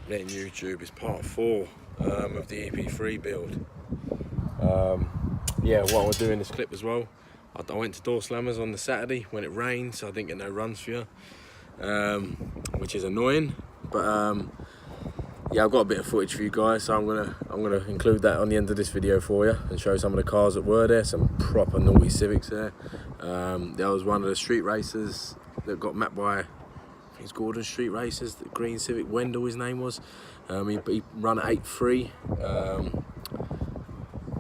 happening YouTube. It's part 4 of the EP3 build. Yeah, what I'll do in this clip as well, I went to doorslammers on the Saturday when it rained, so I didn't get no runs for you, which is annoying. But yeah, I've got a bit of footage for you guys, so I'm gonna include that on the end of this video for you and show some of the cars that were there. Some proper naughty Civics there. There was one of the street racers that got mapped by his Gordon Street Racers, the green Civic, Wendell his name was. He ran at 8.3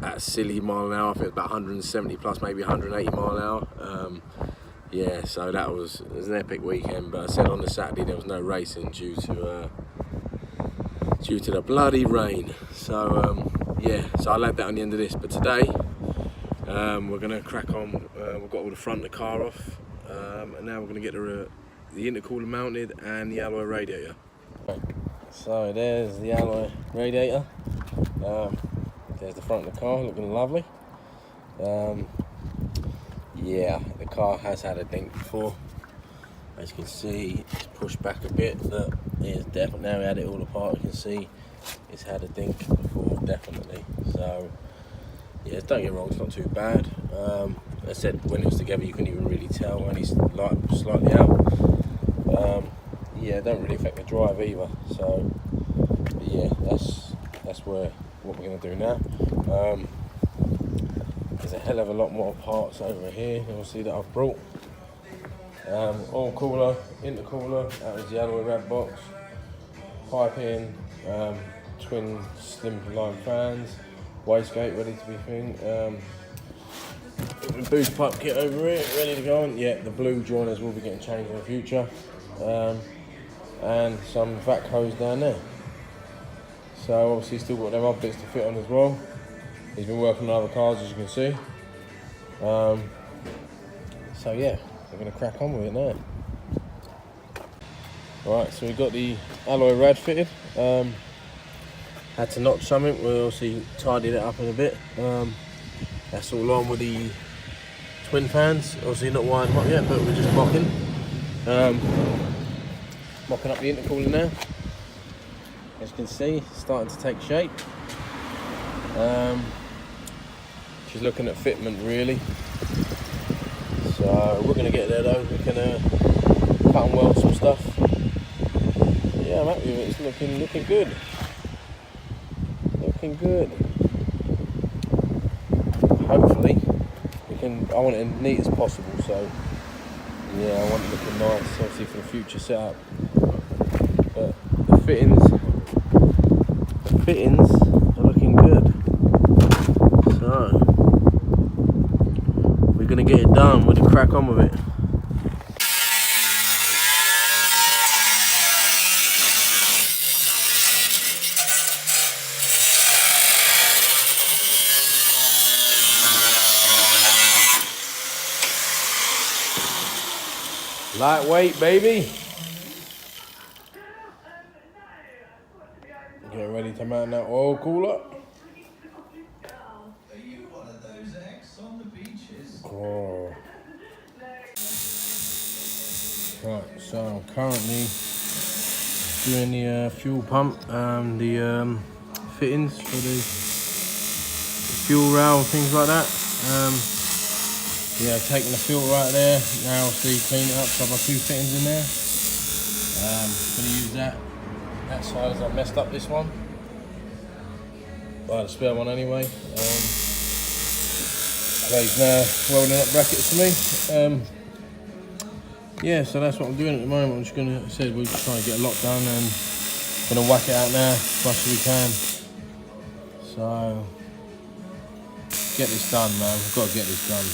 at a silly mile an hour. I think it was about 170 plus, maybe 180 mile an hour. Yeah, so it was an epic weekend. But I said on the Saturday there was no racing due to the bloody rain. So yeah, so I'll add that on the end of this. But today we're gonna crack on. We've got all the front of the car off, and now we're gonna get the intercooler mounted and the alloy radiator. Okay. So there's the alloy radiator. There's the front of the car, looking lovely. Yeah, the car has had a dent before. As you can see, it's pushed back a bit. Look, it's definitely, now we had it all apart, you can see it's had a dink before, definitely. So yeah, don't get me wrong, it's not too bad. As I said, when it was together, you couldn't even really tell, only slightly out. Yeah, it don't really affect the drive either. So but yeah, that's what we're gonna do now. There's a hell of a lot more parts over here. You'll see that I've brought. Oil cooler, intercooler, that was the alloy rad box, pipe in, twin slim line fans, wastegate ready to be thing. The boost pipe kit over here, ready to go on. Yeah, the blue joiners will be getting changed in the future. And some vac hose down there. So obviously still got them other bits to fit on as well. He's been working on other cars, as you can see. So yeah, we're going to crack on with it now. Right, so we've got the alloy rad fitted. Had to notch something, we obviously tidied it up in a bit. That's all on with the twin fans. Obviously not wired them up yet, but we're just mocking. Mocking up the intercooler now. As you can see, it's starting to take shape. She's looking at fitment really. So we're going to get there though. We can cut and weld some stuff. Yeah, I'm happy with it. It's looking good. Looking good. Hopefully we can. I want it as neat as possible. So yeah, I want it looking nice, obviously for the future setup. But the fittings are looking good. So we're gonna get it done. We're gonna crack on with it. Lightweight, baby. Get ready to mount that oil cooler. Oh. Right, so I'm currently doing the fuel pump, the fittings for the fuel rail and things like that. Yeah, taking the filter out there, now see clean it up, so I've got 2 fittings in there. Gonna use that side as I messed up this one. I had a spare one anyway. He's now welding up brackets for me. Yeah, so that's what I'm doing at the moment. I'm just gonna, we're just trying to get a lot done and gonna whack it out now as much as we can. So, get this done, man. We've got to get this done.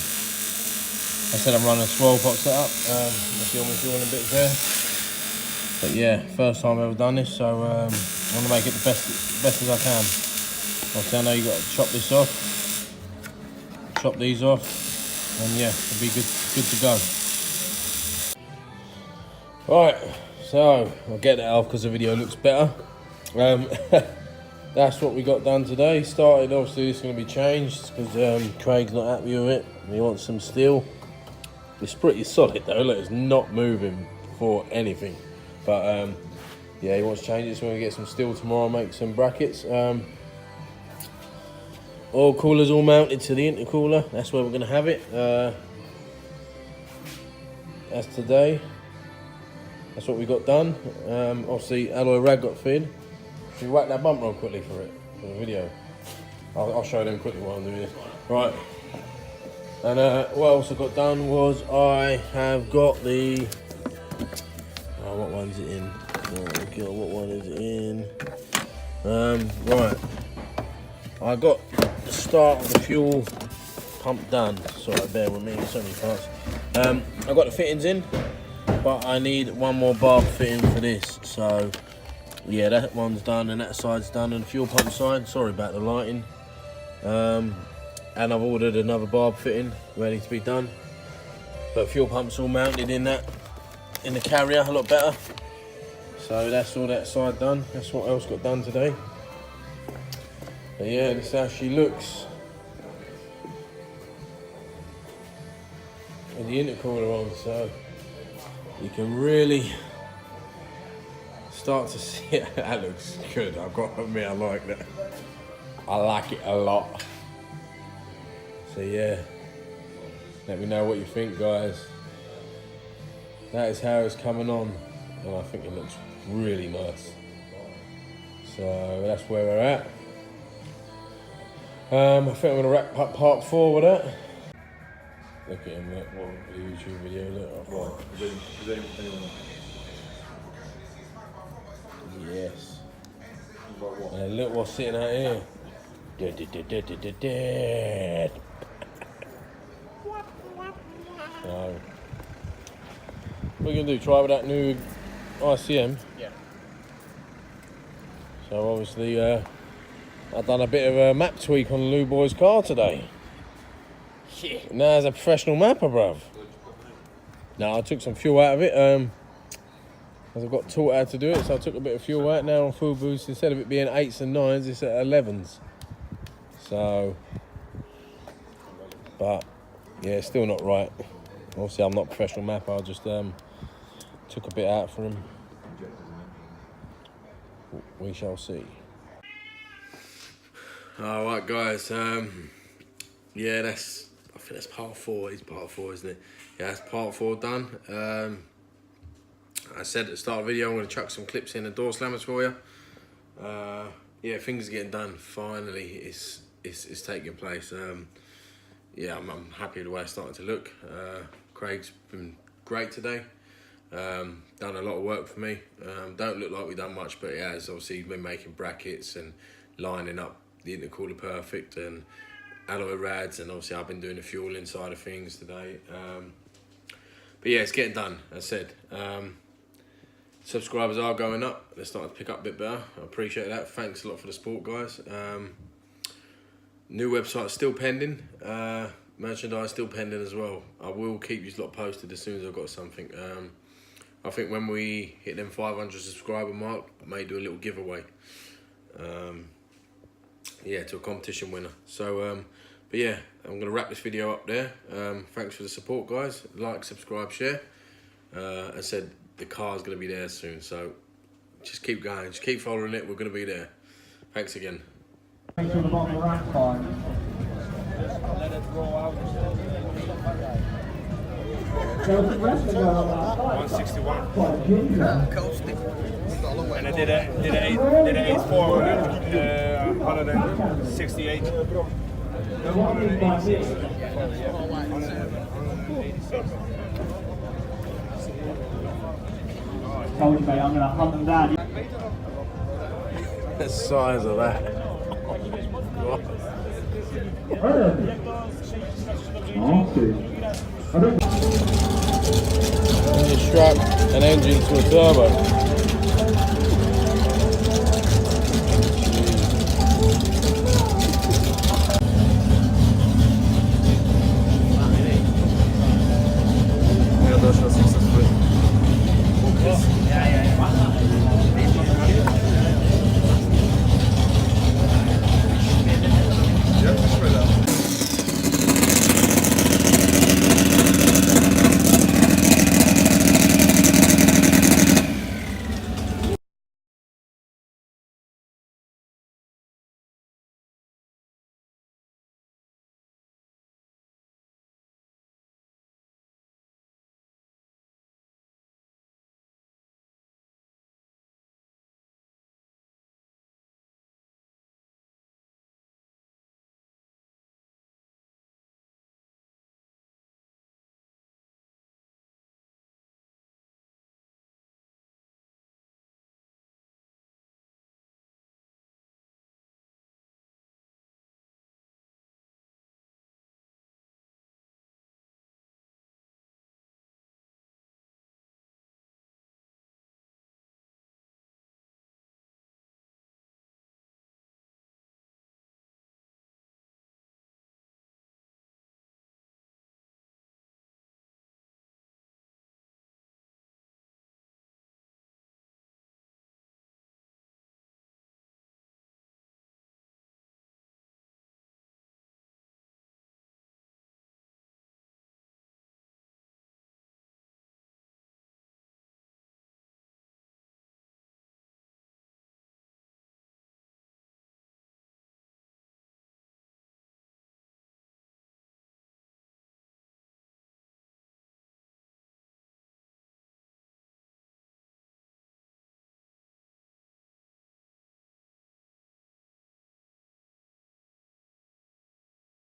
I said I'm running a swirl pot setup. That's the only fueling bits there. But yeah, first time I've ever done this, so I want to make it the best as I can. Obviously, I know you got to chop this off, chop these off, and yeah, it'll be good to go. Right, so I'll get that off because the video looks better. That's what we got done today. Started, obviously it's going to be changed because Craig's not happy with it. He wants some steel. It's pretty solid though, like it's not moving for anything. But yeah, he wants to change it, so we're gonna get some steel tomorrow, make some brackets. Oil cooler's all mounted to the intercooler. That's where we're gonna have it. That's today. That's what we got done. Obviously, alloy rag got fitted. Should we whack that bumper on quickly for the video? I'll show them quickly while I'm doing this. Right. And what else I got done was I have got the. What one's it in? Oh God, what one is it in? Right. I got the start of the fuel pump done. Sorry, bear with me. So many parts. I got the fittings in, but I need one more barb fitting for this. So yeah, that one's done and that side's done, and the fuel pump side. Sorry about the lighting. And I've ordered another barb fitting ready to be done. But fuel pump's all mounted in the carrier a lot better. So that's all that side done. That's what else got done today. But yeah, this is how she looks. With the intercooler on, so you can really start to see it. That looks good. I've got to admit, I like that. I like it a lot. So yeah, let me know what you think, guys. That is how it's coming on, and I think it looks really nice. So that's where we're at. I think I'm gonna wrap up part 4 with that. Look at him, look, what a YouTube video, look. Yes. And look what's sitting out here. So, what are you gonna do? Try with that new ICM? Yeah. So obviously, I've done a bit of a map tweak on the Lou Boy's car today. Yeah. Now as a professional mapper, bruv. No, I took some fuel out of it. As I've got taught how to do it, so I took a bit of fuel out. Now on full boost, instead of it being 8s and 9s, it's at 11s. So, but yeah, it's still not right. Obviously, I'm not a professional mapper. I just took a bit out for him. We shall see. All right, guys. Yeah, I think that's part 4. It's part 4, isn't it? Yeah, that's part 4 done. I said at the start of the video, I'm going to chuck some clips in the door slammers for you. Yeah, things are getting done. Finally, it's taking place. Yeah, I'm happy with the way it's starting to look. Craig's been great today. Done a lot of work for me. Don't look like we've done much, but he has. Obviously, he's been making brackets and lining up the intercooler perfect and alloy rads, and obviously I've been doing the fueling side of things today. But yeah, it's getting done, as I said. Subscribers are going up. They're starting to pick up a bit better. I appreciate that. Thanks a lot for the support, guys. New website still pending. Merchandise still pending as well. I will keep you lot posted as soon as I've got something. I think when we hit them 500 subscriber mark, I may do a little giveaway. Yeah, to a competition winner. So, but yeah, I'm going to wrap this video up there. Thanks for the support, guys. Like, subscribe, share. As I said, the car's going to be there soon, so just keep going, just keep following it. We're going to be there. Thanks again. Let it roll out. 161. And I did an 8-4 168. 186. Told you, mate, I'm going to hunt them down. The size of that. You strap an engine to a turbo.